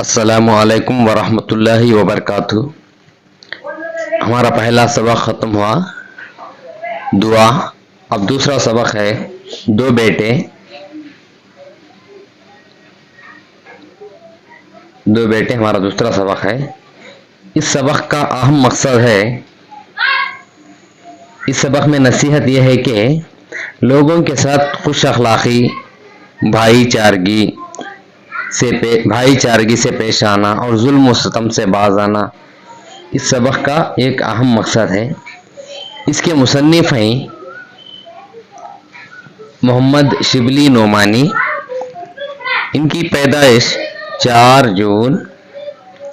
अस्सलामुअलैकुम वरहमतुल्लाहि वबरकातुहू। हमारा पहला सबक ख़त्म हुआ दुआ। अब दूसरा सबक है दो बेटे। हमारा दूसरा सबक है। इस सबक का अहम मकसद है, इस सबक में नसीहत यह है कि लोगों के साथ खुश अखलाक़ी, भाईचारगी से पेश आना और जुल्म व सितम से बाज आना, इस सबक का एक अहम मकसद है। इसके मुसन्निफ़ हैं मोहम्मद शिबली नोमानी। इनकी पैदाइश 4 जून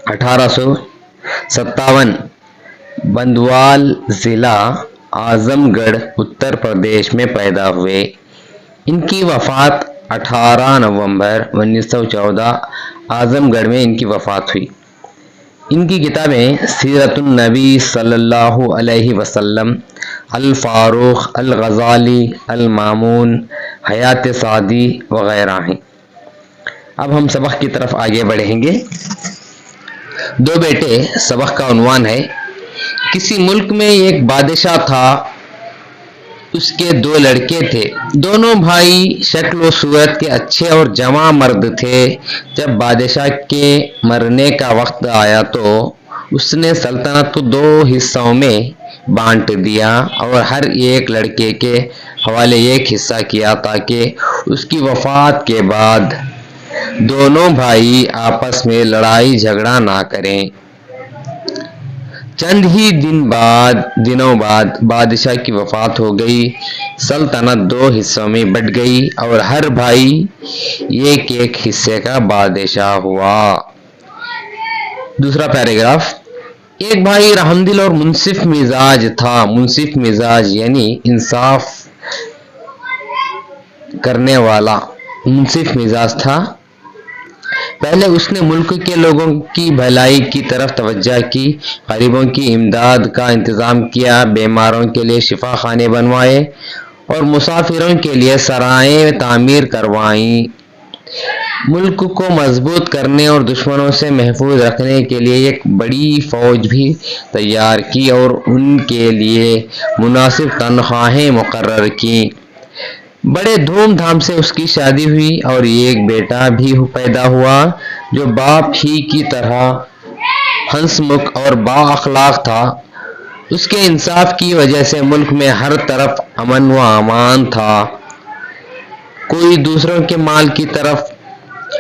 1857 बंदवाल ज़िला आज़मगढ़ उत्तर प्रदेश में पैदा हुए। इनकी वफ़ात 18 नवंबर 1914 आज़मगढ़ में इनकी वफ़ात हुई। इनकी किताबें सीरतुन नबी सल्लल्लाहु अलैहि वसल्लम, अल फ़ारूक़, अल ग़ज़ाली, अल मामून, हयात सादी वग़ैरह हैं। अब हम सबक की तरफ आगे बढ़ेंगे। दो बेटे सबक का उन्वान है। किसी मुल्क में एक बादशाह था, उसके 2 लड़के थे। दोनों भाई शक्ल व सूरत के अच्छे और जवां मर्द थे। जब बादशाह के मरने का वक्त आया तो उसने सल्तनत को 2 हिस्सों में बांट दिया और हर एक लड़के के हवाले एक हिस्सा किया, ताकि उसकी वफात के बाद दोनों भाई आपस में लड़ाई झगड़ा ना करें। चंद ही दिनों बाद बादशाह की वफात हो गई। सल्तनत 2 हिस्सों में बट गई और हर भाई एक एक हिस्से का बादशाह हुआ। दूसरा पैराग्राफ। एक भाई रहमदिल और मुंसिफ मिजाज था। मुंसिफ मिजाज यानी इंसाफ करने वाला मुंसिफ मिजाज था। पहले उसने मुल्क के लोगों की भलाई की तरफ तवज्जो की, गरीबों की इमदाद का इंतज़ाम किया, बीमारों के लिए शिफा खाने बनवाए और मुसाफिरों के लिए सराएं तामीर करवाईं। मुल्क को मजबूत करने और दुश्मनों से महफूज रखने के लिए एक बड़ी फौज भी तैयार की और उनके लिए मुनासिब तनख्वाहें मुकर्रर की। बड़े धूमधाम से उसकी शादी हुई और एक बेटा भी पैदा हुआ जो बाप ही की तरह हंसमुख और बाअखलाक था। उसके इंसाफ की वजह से मुल्क में हर तरफ अमन व अमान था। कोई दूसरों के माल की तरफ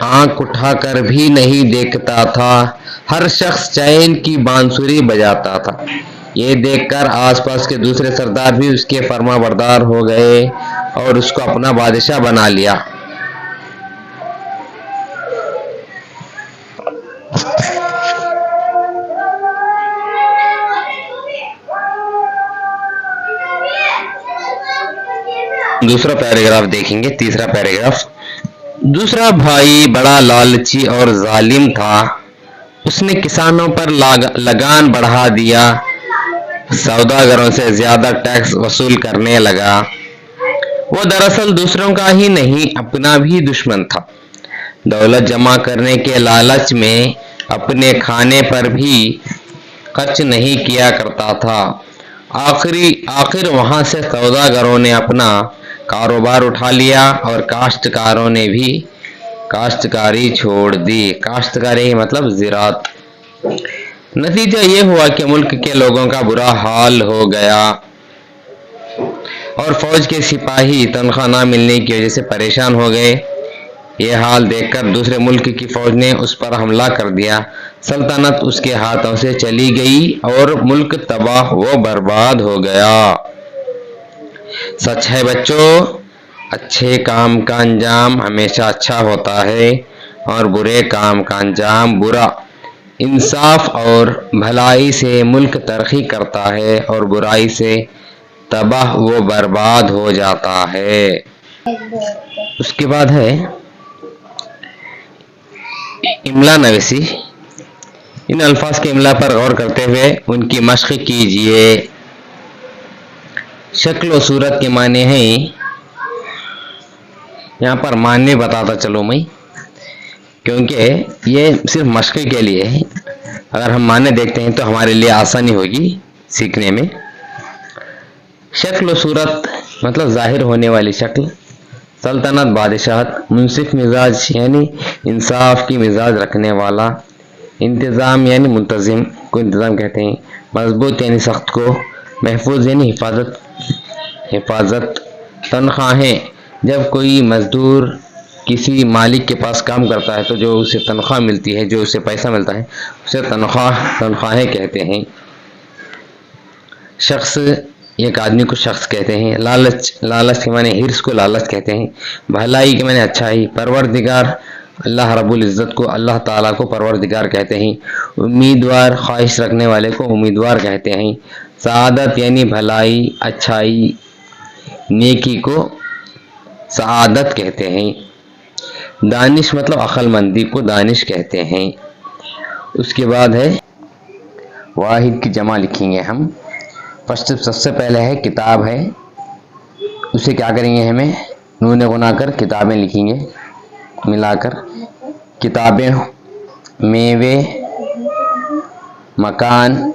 आंख उठाकर भी नहीं देखता था। हर शख्स चैन की बांसुरी बजाता था। ये देखकर आसपास के दूसरे सरदार भी उसके फरमाबरदार हो गए और उसको अपना बादशाह बना लिया। दूसरा पैराग्राफ देखेंगे। तीसरा पैराग्राफ। दूसरा भाई बड़ा लालची और जालिम था। उसने किसानों पर लगान बढ़ा दिया, सौदागरों से ज्यादा टैक्स वसूल करने लगा। वो दरअसल दूसरों का ही नहीं अपना भी दुश्मन था। दौलत जमा करने के लालच में अपने खाने पर भी खर्च नहीं किया करता था। आखिर वहां से सौदागरों ने अपना कारोबार उठा लिया और काश्तकारों ने भी काश्तकारी छोड़ दी। काश्तकारी मतलब ज़राअत। नतीजा ये हुआ कि मुल्क के लोगों का बुरा हाल हो गया और फौज के सिपाही तनख्वाह ना मिलने की वजह से परेशान हो गए। ये हाल देखकर दूसरे मुल्क की फौज ने उस पर हमला कर दिया। सल्तनत उसके हाथों से चली गई और मुल्क तबाह व बर्बाद हो गया। सच है बच्चों, अच्छे काम का अंजाम हमेशा अच्छा होता है और बुरे काम का अंजाम बुरा। इंसाफ और भलाई से मुल्क तरक्की करता है और बुराई से तबाह व बर्बाद हो जाता है। उसके बाद है इमला नवीसी। इन अल्फाज के इमला पर गौर करते हुए उनकी मश्क कीजिए। शक्ल व सूरत के माने हैं, यहाँ पर माने बताता चलो मैं। क्योंकि ये सिर्फ मशक़ के लिए है। अगर हम माने देखते हैं तो हमारे लिए आसानी होगी सीखने में। शक्ल व सूरत मतलब ज़ाहिर होने वाली शक्ल, सल्तनत बादशाहत, मुनसिफ मिजाज यानी इंसाफ की मिजाज रखने वाला, इंतज़ाम यानी मुंतज़िम को इंतज़ाम कहते हैं, मजबूत यानी सख्त को, महफूज यानी हिफाजत, तनख्वाहें जब कोई मजदूर किसी मालिक के पास काम करता है तो जो उसे तनख्वाह मिलती है, जो उसे पैसा मिलता है, उसे तनख्वाहें कहते हैं। शख्स, एक आदमी को शख्स कहते हैं। लालच के माने हिर्स को लालच कहते हैं। भलाई के माने अच्छाई। परवरदिगार, अल्लाह रब्बुल इज़्ज़त को, अल्लाह ताला को परवरदिगार कहते हैं। उम्मीदवार, ख्वाहिश रखने वाले को उम्मीदवार कहते हैं। सआदत यानी भलाई, अच्छाई, नेकी को सआदत कहते हैं। दानिश मतलब अक्लमंदी को दानिश कहते हैं। उसके बाद है वाहिद की जमा लिखेंगे हम। फर्स्ट सबसे पहले है किताब है, उसे क्या करेंगे हमें नून गुना कर किताबें लिखेंगे मिलाकर। किताबें, मेवे, मकान,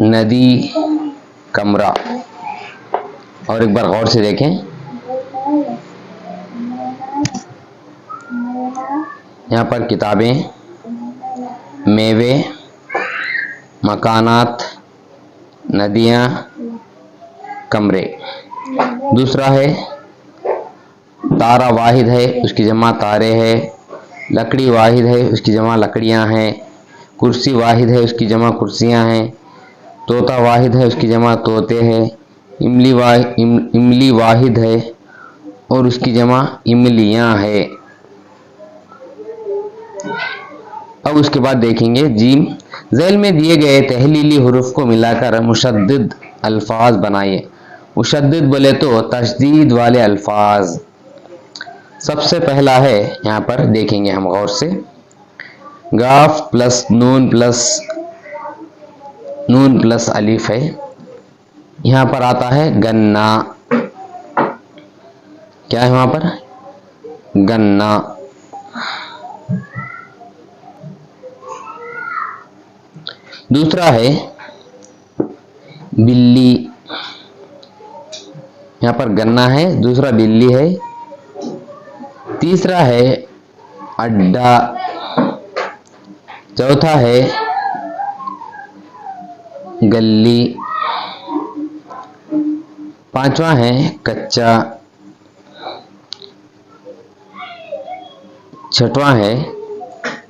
नदी, कमरा। और एक बार गौर से देखें, यहाँ पर किताबें, मेवे, मकानात, नदियाँ, कमरे। दूसरा है तारा वाहिद है, उसकी जमा तारे है। लकड़ी वाहिद है, उसकी जमा लकड़ियाँ हैं। कुर्सी वाहिद है, उसकी जमा कुर्सियाँ हैं। तोता वाहिद है, उसकी जमा तोते हैं। इमली वाहिद है और उसकी जमा इमलियाँ है। अब उसके बाद देखेंगे जीम। ज़ैल में दिए गए तहलीली हुरूफ को मिलाकर मुशद्दिद अल्फाज बनाइए। मुशद्दिद बोले तो तशदीद वाले अल्फाज। सबसे पहला है, यहाँ पर देखेंगे हम गौर से, गाफ प्लस नून प्लस अलिफ है। यहाँ पर आता है गन्ना। क्या है वहाँ पर? गन्ना। दूसरा है बिल्ली। यहाँ पर गन्ना है, दूसरा बिल्ली है। तीसरा है अड्डा। चौथा है गली। पांचवा है कच्चा। छठवां है,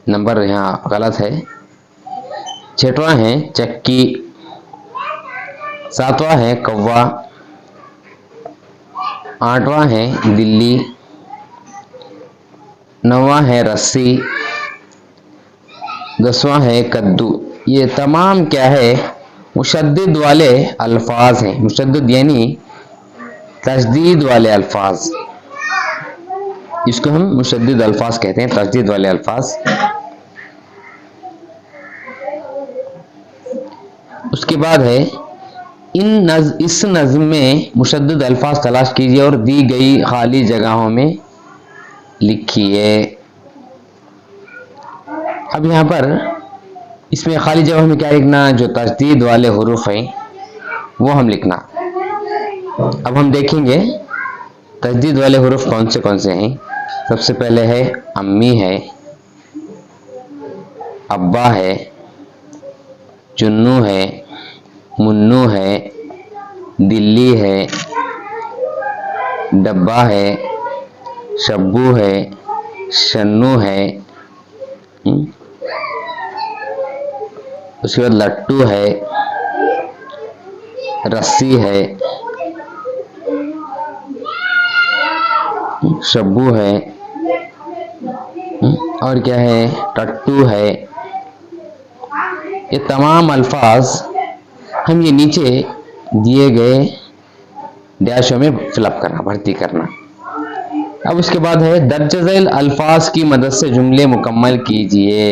नंबर यहाँ गलत है, छठवां है चक्की। सातवां है कौवा। आठवां है दिल्ली। नौवां है रस्सी। 10वां है कद्दू। ये तमाम क्या है? मुशद्दिद वाले अल्फाज हैं। मुशद्दिद यानी तशदीद वाले अल्फाज, इसको हम मुशद्दिद अल्फाज कहते हैं, तशदीद वाले अल्फाज। उसके बाद है इस नज़्म में मुशद्दिद अल्फाज तलाश कीजिए और दी गई खाली जगहों में लिखिए। अब यहाँ पर इसमें खाली जगहों में क्या लिखना? जो तशदीद वाले हुरूफ हैं वो हम लिखना। अब हम देखेंगे तशदीद वाले हुरूफ कौन से हैं। सबसे पहले है अम्मी है, अब्बा है, चुन्नू है, मुन्नू है, दिल्ली है, डब्बा है, शब्बू है, शन्नू है, उसके बाद लट्टू है, रस्सी है, शब्बू है, और क्या है? टट्टू है। ये तमाम अल्फाज हम ये नीचे दिए गए डैशों में फिलअप करना, भर्ती करना। अब उसके बाद है दर्ज झैल अल्फाज की मदद से जुमले मुकम्मल कीजिए।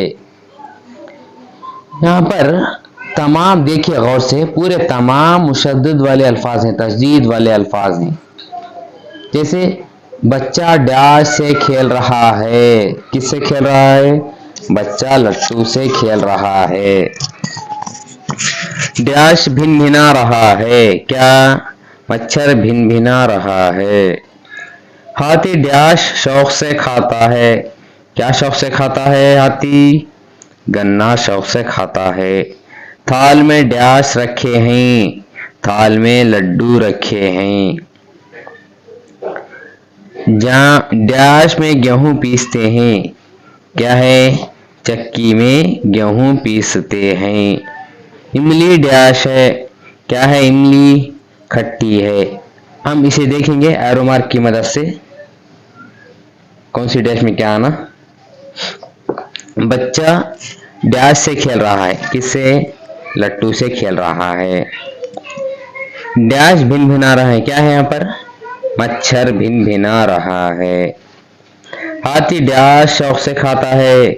यहाँ पर तमाम देखिए गौर से, पूरे तमाम मुशद्दिद वाले अल्फाज हैं, तशदीद वाले अल्फाज हैं। जैसे बच्चा डैश से खेल रहा है। किससे खेल रहा है? बच्चा लट्टू से खेल रहा है। डैश भिनभिना रहा है। क्या? मच्छर भिनभिना रहा है। हाथी डैश शौक से खाता है। क्या शौक से खाता है हाथी? गन्ना शौक से खाता है। थाल में डैश रखे हैं। थाल में लड्डू रखे हैं। जहाँ डैश में गेहूं पीसते हैं। क्या है? चक्की में गेहूं पीसते हैं। इमली डैश है। क्या है? इमली खट्टी है। हम इसे देखेंगे एरो मार्क की मदद से, कौन सी डैश में क्या आना। बच्चा डैश से खेल रहा है। किससे? लट्टू से खेल रहा है। डैश भिनभिना रहा है। क्या है यहाँ पर? मच्छर भिनभिना रहा है। हाथी डैश शौक से खाता है।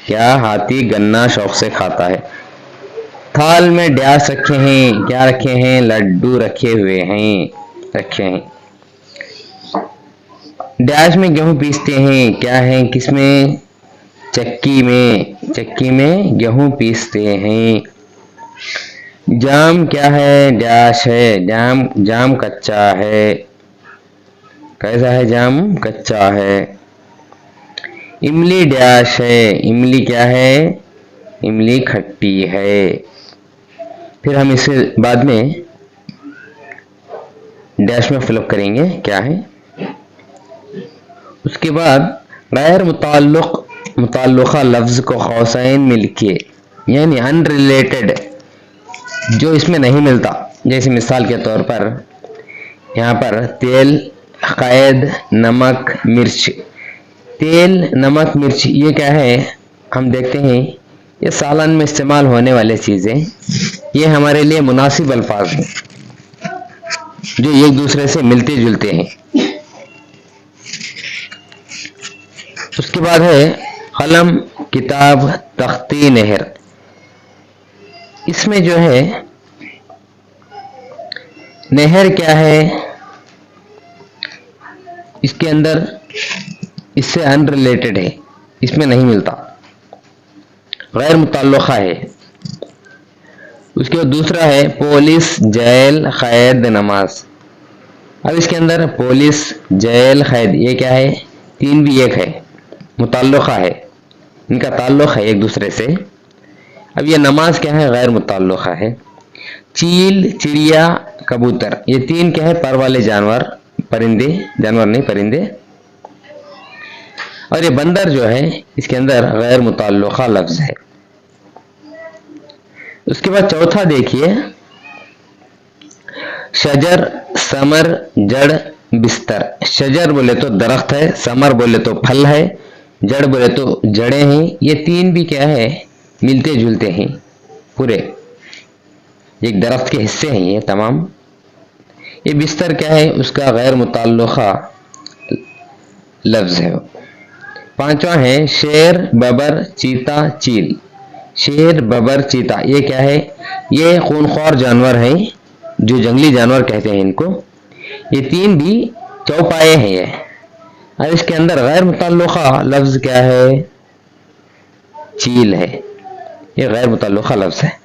क्या? हाथी गन्ना शौक से खाता है। थाल में डैश रखे हैं। क्या रखे हैं? लड्डू रखे हुए हैं, रखे हैं। डैश में गेहूं पीसते हैं। क्या है? किसमें? चक्की में। चक्की में गेहूं पीसते हैं। जाम क्या है? डैश है। जाम, जाम कच्चा है। कैसा है जाम? कच्चा है। इमली डैश है। इमली क्या है? इमली खट्टी है। फिर हम इसे बाद में डैश में फिलअप करेंगे क्या है। उसके बाद गैर मुताल्लुका लफ्ज को कौसैन में लिखिए, यानी अनरिलेटेड जो इसमें नहीं मिलता। जैसे मिसाल के तौर पर यहाँ पर तेल, कैद, नमक, मिर्च। तेल, नमक, मिर्च ये क्या है? हम देखते हैं ये सालन में इस्तेमाल होने वाले चीजें, ये हमारे लिए मुनासिब अल्फाज हैं जो एक दूसरे से मिलते जुलते हैं। उसके बाद है कलम, किताब, तख्ती, नहर। इसमें जो है नहर क्या है? इसके अंदर इससे अनरिलेटेड है, इसमें नहीं मिलता, गैर मुताल्लुका है। उसके बाद दूसरा है पुलिस, जेल, कैद, नमाज। अब इसके अंदर पुलिस, जेल, कैद ये क्या है? तीन भी एक है, मुताल्लुका है, इनका ताल्लुक है एक दूसरे से। अब ये नमाज क्या है? गैर मुताल्लुका है। चील, चिड़िया, कबूतर ये तीन क्या है? पर वाले जानवर, परिंदे, जानवर नहीं परिंदे। और ये बंदर जो है इसके अंदर गैर मुताल्लुका लफ्ज है। उसके बाद चौथा देखिए, शजर, समर, जड़, बिस्तर। शजर बोले तो दरख्त है, समर बोले तो फल है, जड़ बोले तो जड़ें हैं। ये तीन भी क्या है? मिलते जुलते हैं, पूरे एक दरख्त के हिस्से हैं ये तमाम। ये बिस्तर क्या है? उसका गैर मुताल्लुका लफ्ज है। पांचवा है शेर, बबर, चीता, चील। शेर, बबर, चीता ये क्या है? ये खूनख्वार जानवर हैं, जो जंगली जानवर कहते हैं इनको। ये तीन भी चौपाए हैं ये। और इसके अंदर गैर मुताल्लुका लफ्ज क्या है? चील है, ये गैर मुताल्लुका लफ्ज है।